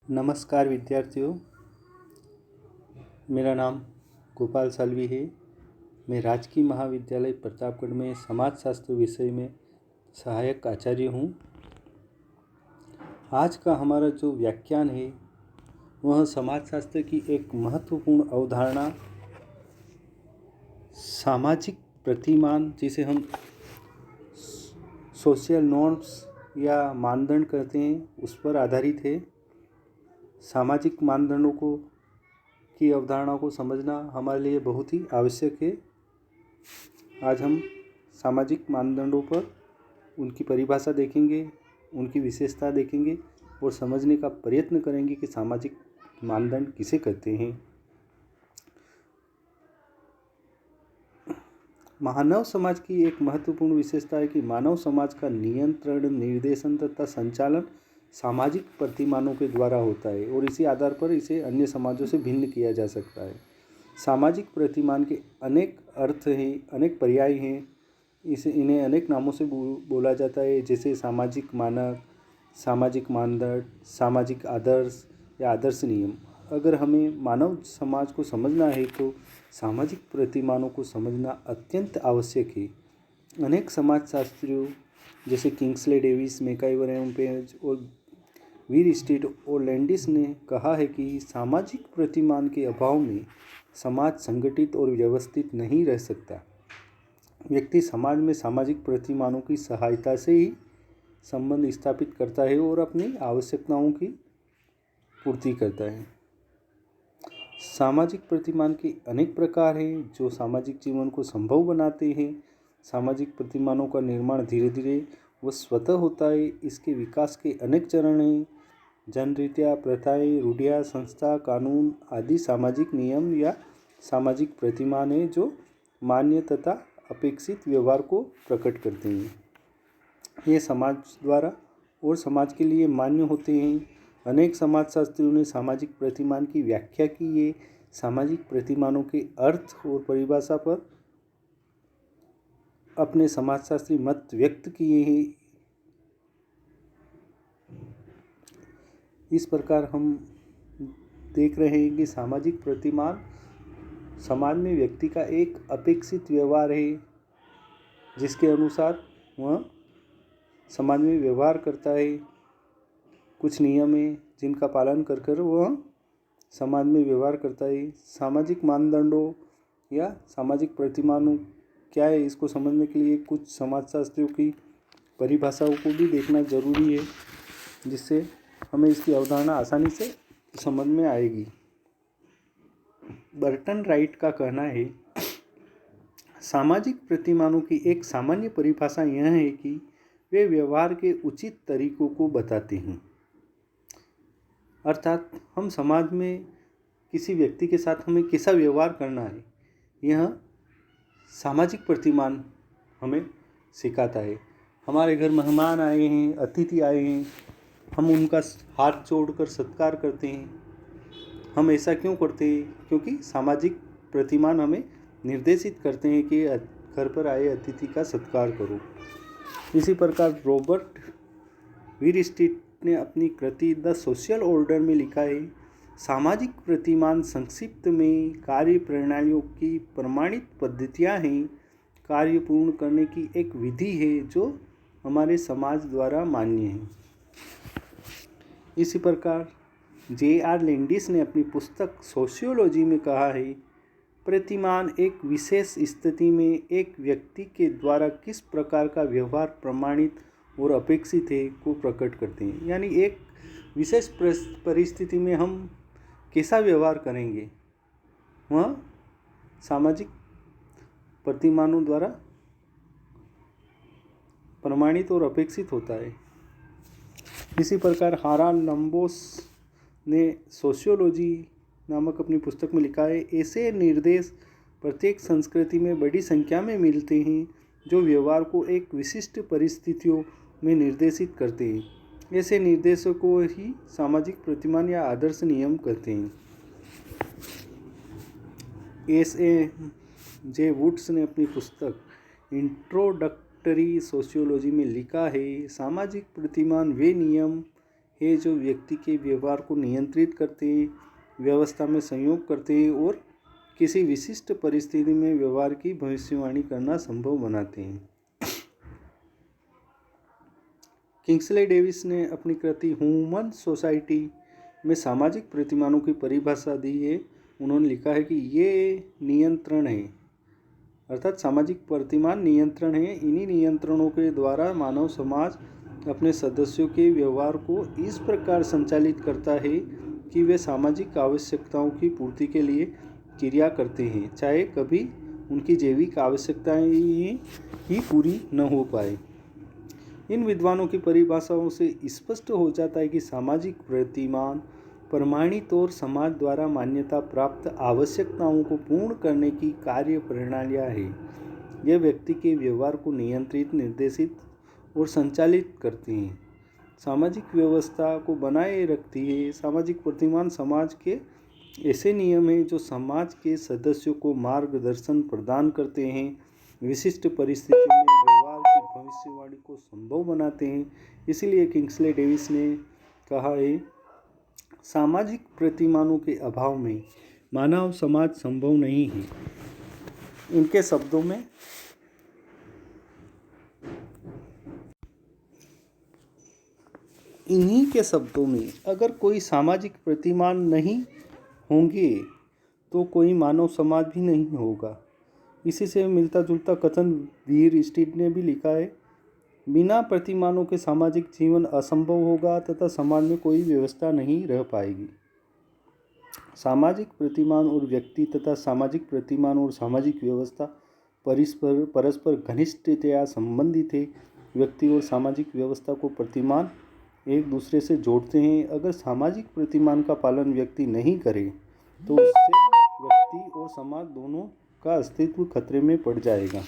नमस्कार विद्यार्थियों, मेरा नाम गोपाल साल्वी है। मैं राजकीय महाविद्यालय प्रतापगढ़ में समाजशास्त्र विषय में सहायक आचार्य हूँ। आज का हमारा जो व्याख्यान है वह समाजशास्त्र की एक महत्वपूर्ण अवधारणा सामाजिक प्रतिमान, जिसे हम सोशल नॉर्म्स या मानदंड कहते हैं, उस पर आधारित है। सामाजिक मानदंडों की अवधारणा को समझना हमारे लिए बहुत ही आवश्यक है। आज हम सामाजिक मानदंडों पर उनकी परिभाषा देखेंगे, उनकी विशेषता देखेंगे और समझने का प्रयत्न करेंगे कि सामाजिक मानदंड किसे कहते हैं। मानव समाज की एक महत्वपूर्ण विशेषता है कि मानव समाज का नियंत्रण, निर्देशन तथा संचालन सामाजिक प्रतिमानों के द्वारा होता है और इसी आधार पर इसे अन्य समाजों से भिन्न किया जा सकता है। सामाजिक प्रतिमान के अनेक अर्थ हैं, अनेक पर्याय हैं। इन्हें अनेक नामों से बोला जाता है, जैसे सामाजिक मानक, सामाजिक मानदंड, सामाजिक आदर्श या आदर्श नियम। अगर हमें मानव समाज को समझना है तो सामाजिक प्रतिमानों को समझना अत्यंत आवश्यक है। अनेक समाजशास्त्रियों जैसे किंग्सले डेविस, मैकआइवर एवं पेज और वीर स्ट्रीट और लैंडिस ने कहा है कि सामाजिक प्रतिमान के अभाव में समाज संगठित और व्यवस्थित नहीं रह सकता। व्यक्ति समाज में सामाजिक प्रतिमानों की सहायता से ही संबंध स्थापित करता है और अपनी आवश्यकताओं की पूर्ति करता है। सामाजिक प्रतिमान के अनेक प्रकार हैं जो सामाजिक जीवन को संभव बनाते हैं। सामाजिक प्रतिमानों का निर्माण धीरे धीरे व स्वतः होता है। इसके विकास के अनेक चरण हैं। जनरीतियाँ, प्रथाएं, रूढ़ियाँ, संस्था, कानून आदि सामाजिक नियम या सामाजिक प्रतिमान हैं जो मान्य तथा अपेक्षित व्यवहार को प्रकट करते हैं। ये समाज द्वारा और समाज के लिए मान्य होते हैं। अनेक समाजशास्त्रियों ने सामाजिक प्रतिमान की व्याख्या की है। सामाजिक प्रतिमानों के अर्थ और परिभाषा पर अपने समाजशास्त्री मत व्यक्त किए हैं। इस प्रकार हम देख रहे हैं कि सामाजिक प्रतिमान समाज में व्यक्ति का एक अपेक्षित व्यवहार है, जिसके अनुसार वह समाज में व्यवहार करता है। कुछ नियम हैं जिनका पालन कर वह समाज में व्यवहार करता है। सामाजिक मानदंडों या सामाजिक प्रतिमानों क्या है, इसको समझने के लिए कुछ समाजशास्त्रियों की परिभाषाओं को भी देखना जरूरी है, जिससे हमें इसकी अवधारणा आसानी से समझ में आएगी। बर्टन राइट का कहना है, सामाजिक प्रतिमानों की एक सामान्य परिभाषा यह है कि वे व्यवहार के उचित तरीकों को बताते हैं। अर्थात हम समाज में किसी व्यक्ति के साथ हमें कैसा व्यवहार करना है, यह सामाजिक प्रतिमान हमें सिखाता है। हमारे घर मेहमान आए हैं, अतिथि आए हैं, हम उनका हाथ जोड़कर सत्कार करते हैं। हम ऐसा क्यों करते हैं? क्योंकि सामाजिक प्रतिमान हमें निर्देशित करते हैं कि घर पर आए अतिथि का सत्कार करो। इसी प्रकार रॉबर्ट वीर स्ट्रीट ने अपनी कृति द सोशल ऑर्डर में लिखा है, सामाजिक प्रतिमान संक्षिप्त में कार्य प्रणालियों की प्रमाणित पद्धतियाँ हैं, कार्य पूर्ण करने की एक विधि है जो हमारे समाज द्वारा मान्य है। इसी प्रकार J.R. लैंडिस ने अपनी पुस्तक सोशियोलॉजी में कहा है, प्रतिमान एक विशेष स्थिति में एक व्यक्ति के द्वारा किस प्रकार का व्यवहार प्रमाणित और अपेक्षित है को प्रकट करते हैं। यानी एक विशेष परिस्थिति में हम कैसा व्यवहार करेंगे वह सामाजिक प्रतिमानों द्वारा प्रमाणित और अपेक्षित होता है। इसी प्रकार हाराल लंबोस ने सोशियोलॉजी नामक अपनी पुस्तक में लिखा है, ऐसे निर्देश प्रत्येक संस्कृति में बड़ी संख्या में मिलते हैं जो व्यवहार को एक विशिष्ट परिस्थितियों में निर्देशित करते हैं। ऐसे निर्देशों को ही सामाजिक प्रतिमान या आदर्श नियम कहते हैं। S.A. वुड्स ने अपनी पुस्तक इंट्रोडक्टरी सोशियोलॉजी में लिखा है, सामाजिक प्रतिमान वे नियम हैं जो व्यक्ति के व्यवहार को नियंत्रित करते हैं, व्यवस्था में संयोग करते हैं और किसी विशिष्ट परिस्थिति में व्यवहार की भविष्यवाणी करना संभव बनाते हैं। किंग्सले डेविस ने अपनी कृति ह्यूमन सोसाइटी में सामाजिक प्रतिमानों की परिभाषा दी है। उन्होंने लिखा है कि ये नियंत्रण है, अर्थात सामाजिक प्रतिमान नियंत्रण है। इन्हीं नियंत्रणों के द्वारा मानव समाज अपने सदस्यों के व्यवहार को इस प्रकार संचालित करता है कि वे सामाजिक आवश्यकताओं की पूर्ति के लिए क्रिया करते हैं, चाहे कभी उनकी जैविक आवश्यकताएं ही पूरी न हो पाए। इन विद्वानों की परिभाषाओं से स्पष्ट हो जाता है कि सामाजिक प्रतिमान प्रमाणित और समाज द्वारा मान्यता प्राप्त आवश्यकताओं को पूर्ण करने की कार्य प्रणालियाँ हैं। यह व्यक्ति के व्यवहार को नियंत्रित, निर्देशित और संचालित करती हैं, सामाजिक व्यवस्था को बनाए रखती है। सामाजिक प्रतिमान समाज के ऐसे नियम हैं जो समाज के सदस्यों को मार्गदर्शन प्रदान करते हैं, विशिष्ट परिस्थितियों में व्यवहार की भविष्यवाणी को संभव बनाते हैं। इसीलिए किंग्सले डेविस ने कहा है, सामाजिक प्रतिमानों के अभाव में मानव समाज संभव नहीं है। इनके शब्दों में इन्हीं के शब्दों में अगर कोई सामाजिक प्रतिमान नहीं होंगे तो कोई मानव समाज भी नहीं होगा। इसी से मिलता जुलता कथन वीर स्टीड ने भी लिखा है, बिना प्रतिमानों के सामाजिक जीवन असंभव होगा तथा समाज में कोई व्यवस्था नहीं रह पाएगी। सामाजिक प्रतिमान और व्यक्ति तथा सामाजिक प्रतिमान और सामाजिक व्यवस्था परस्पर घनिष्ठतया संबंधित है। व्यक्ति और सामाजिक व्यवस्था को प्रतिमान एक दूसरे से जोड़ते हैं। अगर सामाजिक प्रतिमान का पालन व्यक्ति नहीं करे तो उससे व्यक्ति और समाज दोनों का अस्तित्व खतरे में पड़ जाएगा।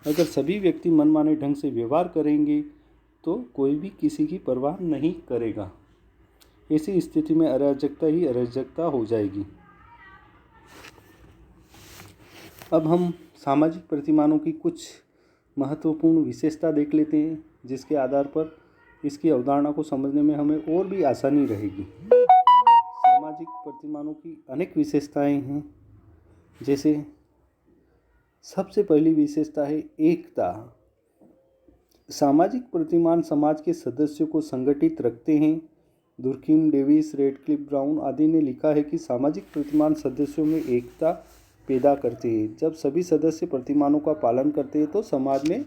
अगर सभी व्यक्ति मनमाने ढंग से व्यवहार करेंगे तो कोई भी किसी की परवाह नहीं करेगा। ऐसी स्थिति में अराजकता ही अराजकता हो जाएगी। अब हम सामाजिक प्रतिमानों की कुछ महत्वपूर्ण विशेषता देख लेते हैं, जिसके आधार पर इसकी अवधारणा को समझने में हमें और भी आसानी रहेगी। सामाजिक प्रतिमानों की अनेक विशेषताएं हैं, जैसे सबसे पहली विशेषता है एकता। सामाजिक प्रतिमान समाज के सदस्यों को संगठित रखते हैं। दुर्खिम, डेविस, रेडक्लिफ, ब्राउन आदि ने लिखा है कि सामाजिक प्रतिमान सदस्यों में एकता पैदा करते हैं। जब सभी सदस्य प्रतिमानों का पालन करते हैं तो समाज में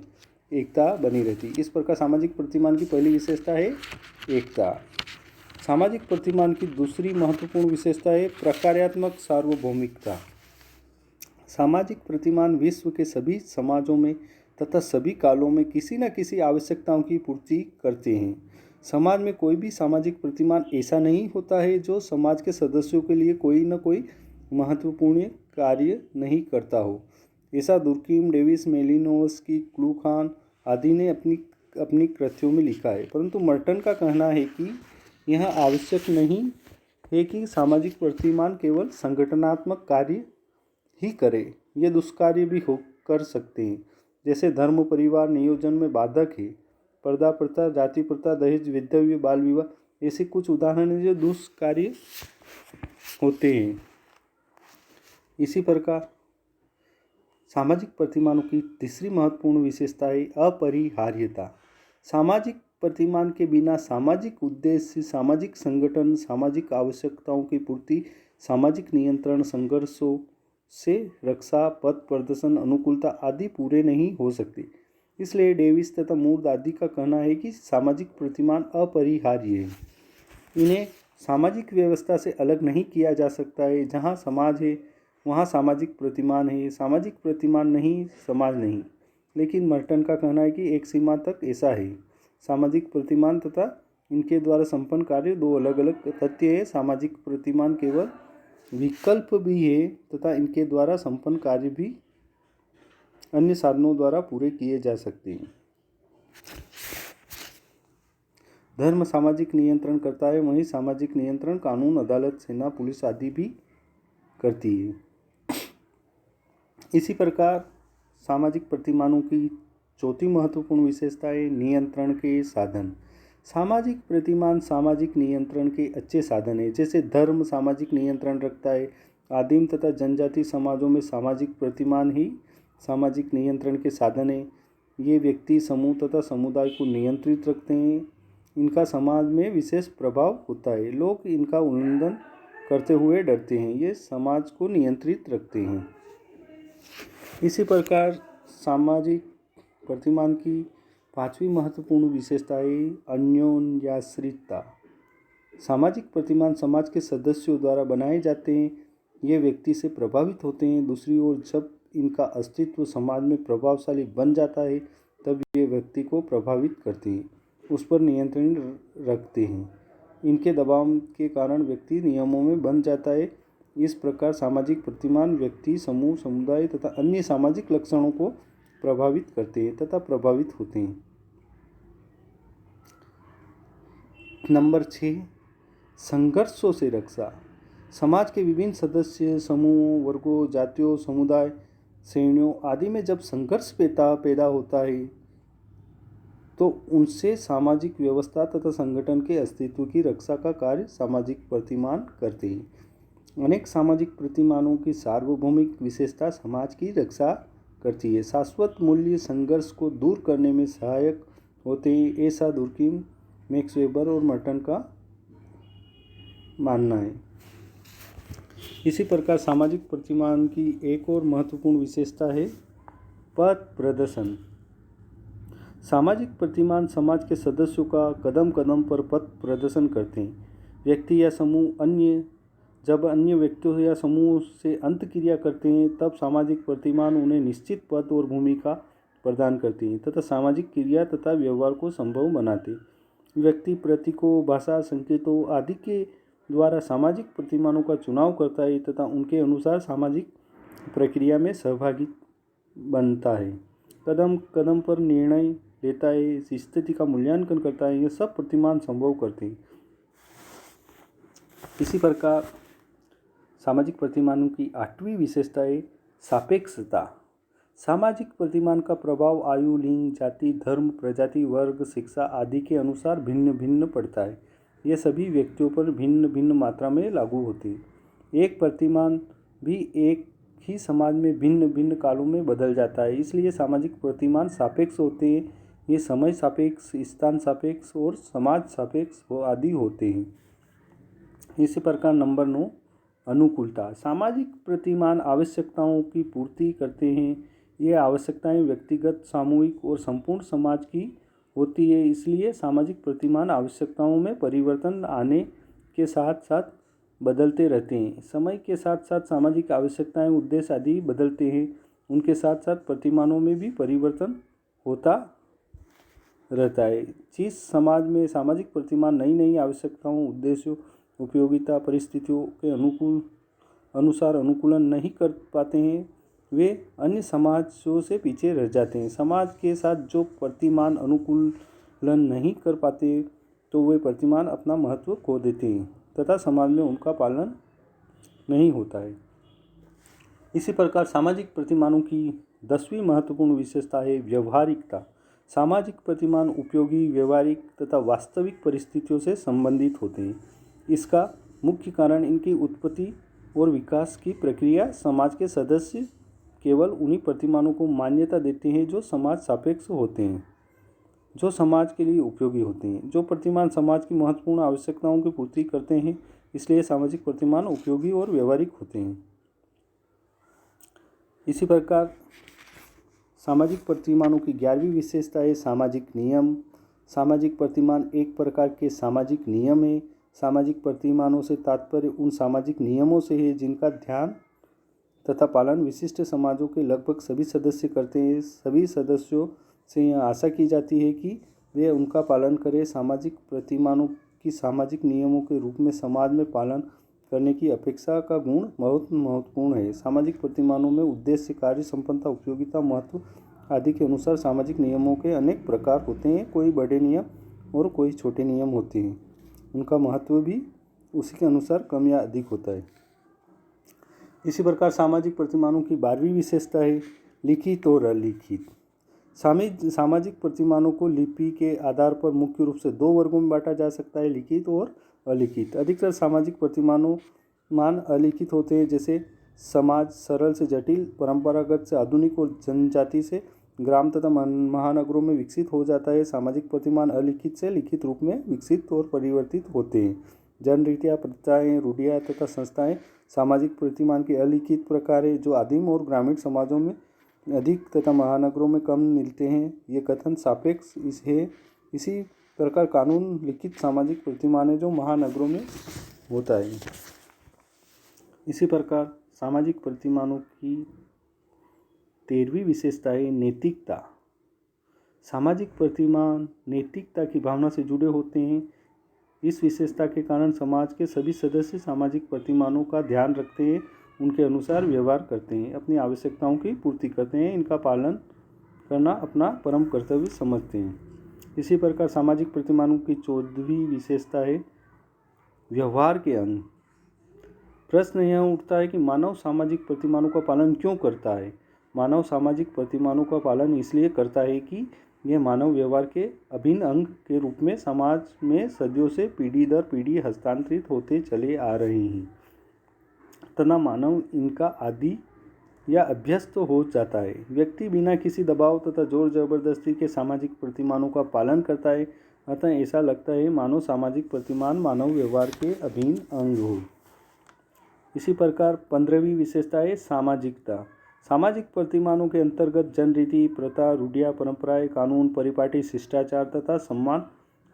एकता बनी रहती है। इस प्रकार सामाजिक प्रतिमान की पहली विशेषता है एकता। सामाजिक प्रतिमान की दूसरी महत्वपूर्ण विशेषता है प्रकार्यात्मक सार्वभौमिकता। सामाजिक प्रतिमान विश्व के सभी समाजों में तथा सभी कालों में किसी न किसी आवश्यकताओं की पूर्ति करते हैं। समाज में कोई भी सामाजिक प्रतिमान ऐसा नहीं होता है जो समाज के सदस्यों के लिए कोई न कोई महत्वपूर्ण कार्य नहीं करता हो। ऐसा दुर्खिम, डेविस, मेलिनोवस्की, क्लूखान आदि ने अपनी कृतियों में लिखा है। परंतु मर्टन का कहना है कि यह आवश्यक नहीं है कि सामाजिक प्रतिमान केवल संगठनात्मक कार्य ही करे, ये दुष्कार्य भी कर सकते हैं, जैसे धर्म परिवार नियोजन में बाधक है, पर्दा प्रथा, जाति प्रथा, दहेज, विधव्य, बाल विवाह ऐसे कुछ उदाहरण हैं जो दुष्कार्य होते हैं। इसी प्रकार सामाजिक प्रतिमानों की तीसरी महत्वपूर्ण विशेषता है अपरिहार्यता। सामाजिक प्रतिमान के बिना सामाजिक उद्देश्य, सामाजिक संगठन, सामाजिक आवश्यकताओं की पूर्ति, सामाजिक नियंत्रण, संघर्षों से रक्षा, पथ प्रदर्शन, अनुकूलता आदि पूरे नहीं हो सकते। इसलिए डेविस तथा मूर्त आदि का कहना है कि सामाजिक प्रतिमान अपरिहार्य है। इन्हें सामाजिक व्यवस्था से अलग नहीं किया जा सकता है। जहाँ समाज है वहाँ सामाजिक प्रतिमान है, सामाजिक प्रतिमान नहीं समाज नहीं। लेकिन मर्टन का कहना है कि एक सीमा तक ऐसा है। सामाजिक प्रतिमान तथा इनके द्वारा संपन्न कार्य दो अलग अलग तथ्य है। सामाजिक प्रतिमान केवल विकल्प भी है तथा इनके द्वारा संपन्न कार्य भी अन्य साधनों द्वारा पूरे किए जा सकते हैं। धर्म सामाजिक नियंत्रण करता है, वहीं सामाजिक नियंत्रण कानून, अदालत, सेना, पुलिस आदि भी करती है। इसी प्रकार सामाजिक प्रतिमानों की चौथी महत्वपूर्ण विशेषता है नियंत्रण के साधन। सामाजिक प्रतिमान सामाजिक नियंत्रण के अच्छे साधन है। जैसे धर्म सामाजिक नियंत्रण रखता है। आदिम तथा जनजाति समाजों में सामाजिक प्रतिमान ही सामाजिक नियंत्रण के साधन है। ये व्यक्ति समूह तथा समुदाय को नियंत्रित रखते हैं। इनका समाज में विशेष प्रभाव होता है। लोग इनका उल्लंघन करते हुए डरते हैं। ये समाज को नियंत्रित रखते हैं। इसी प्रकार सामाजिक प्रतिमान की पांचवी महत्वपूर्ण विशेषता है अन्योन्याश्रितता। सामाजिक प्रतिमान समाज के सदस्यों द्वारा बनाए जाते हैं। ये व्यक्ति से प्रभावित होते हैं। दूसरी ओर जब इनका अस्तित्व समाज में प्रभावशाली बन जाता है तब ये व्यक्ति को प्रभावित करते हैं, उस पर नियंत्रण रखते हैं। इनके दबाव के कारण व्यक्ति नियमों में बंध जाता है। इस प्रकार सामाजिक प्रतिमान व्यक्ति, समूह, समुदाय तथा अन्य सामाजिक लक्षणों को प्रभावित करते हैं तथा प्रभावित होते हैं। नंबर 6, संघर्षों से रक्षा। समाज के विभिन्न सदस्य समूहों, वर्गों, जातियों, समुदाय, श्रेणियों आदि में जब संघर्ष पैदा होता है तो उनसे सामाजिक व्यवस्था तथा संगठन के अस्तित्व की रक्षा का कार्य सामाजिक प्रतिमान करते हैं। अनेक सामाजिक प्रतिमानों की सार्वभौमिक विशेषता समाज की रक्षा करती है। शाश्वत मूल्य संघर्ष को दूर करने में सहायक होते हैं, ऐसा दुर्कीम, मैक्स वेबर और मर्टन का मानना है। इसी प्रकार सामाजिक प्रतिमान की एक और महत्वपूर्ण विशेषता है पथ प्रदर्शन। सामाजिक प्रतिमान समाज के सदस्यों का कदम कदम पर पथ प्रदर्शन करते हैं। व्यक्ति या समूह जब अन्य व्यक्तियों या समूह से अंतःक्रिया करते हैं तब सामाजिक प्रतिमान उन्हें निश्चित पद और भूमिका प्रदान करती हैं तथा सामाजिक क्रिया तथा व्यवहार को संभव बनाते हैं। व्यक्ति प्रतीकों, भाषा, संकेतों आदि के द्वारा सामाजिक प्रतिमानों का चुनाव करता है तथा उनके अनुसार सामाजिक प्रक्रिया में सहभागी बनता है। कदम कदम पर निर्णय लेता है, स्थिति का मूल्यांकन करता है। ये सब प्रतिमान संभव करते हैं। इसी प्रकार सामाजिक प्रतिमानों की 8वीं विशेषता है सापेक्षता। सामाजिक प्रतिमान का प्रभाव आयु, लिंग, जाति, धर्म, प्रजाति, वर्ग, शिक्षा आदि के अनुसार भिन्न भिन्न पड़ता है। ये सभी व्यक्तियों पर भिन्न भिन्न मात्रा में लागू होते हैं। एक प्रतिमान भी एक ही समाज में भिन्न भिन्न कालों में बदल जाता है। इसलिए सामाजिक प्रतिमान सापेक्ष होते हैं। ये समय सापेक्ष, स्थान सापेक्ष और समाज सापेक्ष आदि होते हैं। इसी प्रकार नंबर 9, अनुकूलता। सामाजिक प्रतिमान आवश्यकताओं की पूर्ति करते हैं। ये आवश्यकताएं व्यक्तिगत, सामूहिक और संपूर्ण समाज की होती है। इसलिए सामाजिक प्रतिमान आवश्यकताओं में परिवर्तन आने के साथ साथ बदलते रहते हैं। समय के साथ साथ सामाजिक आवश्यकताएं, उद्देश्य आदि बदलते हैं। उनके साथ साथ प्रतिमानों में भी परिवर्तन होता रहता है। जिस समाज में सामाजिक प्रतिमान नई नई आवश्यकताओं, उद्देश्यों, उपयोगिता, परिस्थितियों के अनुसार अनुकूलन नहीं कर पाते हैं वे अन्य समाजों से पीछे रह जाते हैं। समाज के साथ जो प्रतिमान अनुकूलन नहीं कर पाते तो वे प्रतिमान अपना महत्व खो देते हैं तथा समाज में उनका पालन नहीं होता है। इसी प्रकार सामाजिक प्रतिमानों की 10वीं महत्वपूर्ण विशेषता है व्यवहारिकता। सामाजिक प्रतिमान उपयोगी, व्यवहारिक तथा वास्तविक परिस्थितियों से संबंधित होते हैं। इसका मुख्य कारण इनकी उत्पत्ति और विकास की प्रक्रिया। समाज के सदस्य केवल उन्हीं प्रतिमानों को मान्यता देते हैं जो समाज सापेक्ष होते हैं, जो समाज के लिए उपयोगी होते हैं। जो प्रतिमान समाज की महत्वपूर्ण आवश्यकताओं की पूर्ति करते हैं, इसलिए सामाजिक प्रतिमान उपयोगी और व्यवहारिक होते हैं। इसी प्रकार सामाजिक प्रतिमानों की 11वीं विशेषता है सामाजिक नियम। सामाजिक प्रतिमान एक प्रकार के सामाजिक नियम है। सामाजिक प्रतिमानों से तात्पर्य उन सामाजिक नियमों से है जिनका ध्यान तथा पालन विशिष्ट समाजों के लगभग सभी सदस्य करते हैं। सभी सदस्यों से यह आशा की जाती है कि वे उनका पालन करें। सामाजिक प्रतिमानों की सामाजिक नियमों के रूप में समाज में पालन करने की अपेक्षा का गुण बहुत महत्वपूर्ण है। सामाजिक प्रतिमानों में उद्देश्य, कार्य संपन्नता, उपयोगिता, महत्व आदि के अनुसार सामाजिक नियमों के अनेक प्रकार होते हैं। कोई बड़े नियम और कोई छोटे नियम होते हैं। उनका महत्व भी उसी के अनुसार कम या अधिक होता है। इसी प्रकार सामाजिक प्रतिमानों की 12वीं विशेषता है लिखित और अलिखित। सामाजिक प्रतिमानों को लिपि के आधार पर मुख्य रूप से दो वर्गों में बांटा जा सकता है, लिखित और अलिखित। अधिकतर सामाजिक प्रतिमान अलिखित होते हैं, जैसे समाज सरल से जटिल, परंपरागत से आधुनिक और जनजाति से ग्राम तथा महानगरों में विकसित हो जाता है। सामाजिक प्रतिमान अलिखित से लिखित रूप में विकसित और परिवर्तित होते हैं। जनरीतियाँ, प्रथाएं, रूढ़ियाँ तथा संस्थाएं सामाजिक प्रतिमान के अलिखित प्रकार हैं, जो आदिम और ग्रामीण समाजों में अधिक तथा महानगरों में कम मिलते हैं। ये कथन सापेक्ष है। इसी प्रकार कानून लिखित सामाजिक प्रतिमान है, जो महानगरों में होता है। इसी प्रकार सामाजिक प्रतिमानों की 13वीं विशेषता है नैतिकता। सामाजिक प्रतिमान नैतिकता की भावना से जुड़े होते हैं। इस विशेषता के कारण समाज के सभी सदस्य सामाजिक प्रतिमानों का ध्यान रखते हैं, उनके अनुसार व्यवहार करते हैं, अपनी आवश्यकताओं की पूर्ति करते हैं, इनका पालन करना अपना परम कर्तव्य समझते हैं। इसी प्रकार सामाजिक प्रतिमानों की 14वीं विशेषता है व्यवहार के अंग। प्रश्न यह उठता है कि मानव सामाजिक प्रतिमानों का पालन क्यों करता है। मानव सामाजिक प्रतिमानों का पालन इसलिए करता है कि यह मानव व्यवहार के अभिन्न अंग के रूप में समाज में सदियों से पीढ़ी दर पीढ़ी हस्तांतरित होते चले आ रहे हैं, तथा मानव इनका आदी या अभ्यस्त हो जाता है। व्यक्ति बिना किसी दबाव तथा जोर जबरदस्ती के सामाजिक प्रतिमानों का पालन करता है, अतः ऐसा लगता है मानव सामाजिक प्रतिमान मानव व्यवहार के अभिन्न अंग हो। इसी प्रकार 15वीं विशेषता है सामाजिकता। सामाजिक प्रतिमानों के अंतर्गत जनरीति, प्रथा, रूढ़ियाँ, परंपराएं, कानून, परिपाटी, शिष्टाचार तथा सम्मान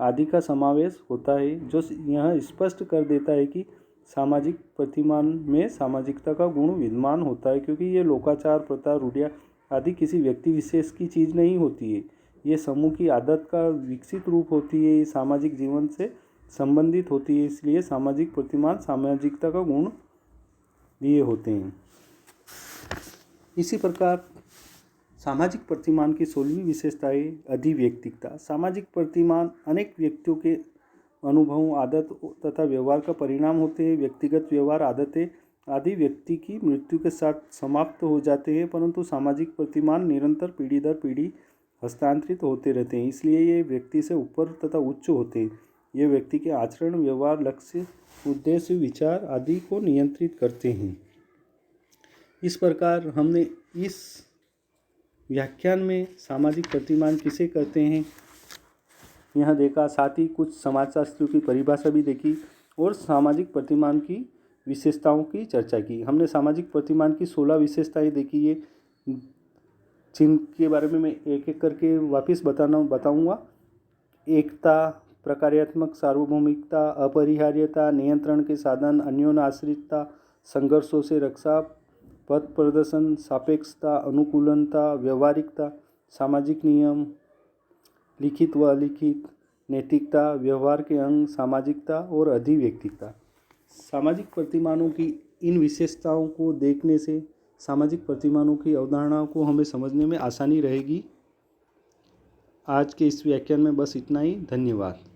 आदि का समावेश होता है, जो यह स्पष्ट कर देता है कि सामाजिक प्रतिमान में सामाजिकता का गुण विद्यमान होता है, क्योंकि ये लोकाचार, प्रथा, रूढ़ियाँ आदि किसी व्यक्ति विशेष की चीज़ नहीं होती है। ये समूह की आदत का विकसित रूप होती है, ये सामाजिक जीवन से संबंधित होती है, इसलिए सामाजिक प्रतिमान सामाजिकता का गुण लिए होते हैं। इसी प्रकार सामाजिक प्रतिमान की 16वीं विशेषता है अधिवैयक्तिकता। सामाजिक प्रतिमान अनेक व्यक्तियों के अनुभवों, आदत तथा व्यवहार का परिणाम होते हैं। व्यक्तिगत व्यवहार, आदतें आदि व्यक्ति की मृत्यु के साथ समाप्त हो जाते हैं, परंतु सामाजिक प्रतिमान निरंतर पीढ़ी दर पीढ़ी हस्तांतरित होते रहते हैं, इसलिए ये व्यक्ति से ऊपर तथा उच्च होते हैं। ये व्यक्ति के आचरण, व्यवहार, लक्ष्य, उद्देश्य, विचार आदि को नियंत्रित करते हैं। इस प्रकार हमने इस व्याख्यान में सामाजिक प्रतिमान किसे कहते हैं यह देखा, साथ ही कुछ समाजशास्त्रियों की परिभाषा भी देखी और सामाजिक प्रतिमान की विशेषताओं की चर्चा की। हमने सामाजिक प्रतिमान की 16 विशेषताएं देखी है, जिनके बारे में मैं एक एक करके वापस बताऊंगा। एकता, प्रकार्यात्मक सार्वभौमिकता, अपरिहार्यता, नियंत्रण के साधन, अन्योन्याश्रितता, संघर्षों से रक्षा, पथ प्रदर्शन, सापेक्षता, अनुकूलनता, व्यवहारिकता, सामाजिक नियम, लिखित व अलिखित, नैतिकता, व्यवहार के अंग, सामाजिकता और अधिवैयक्तिकता। सामाजिक प्रतिमानों की इन विशेषताओं को देखने से सामाजिक प्रतिमानों की अवधारणा को हमें समझने में आसानी रहेगी। आज के इस व्याख्यान में बस इतना ही। धन्यवाद।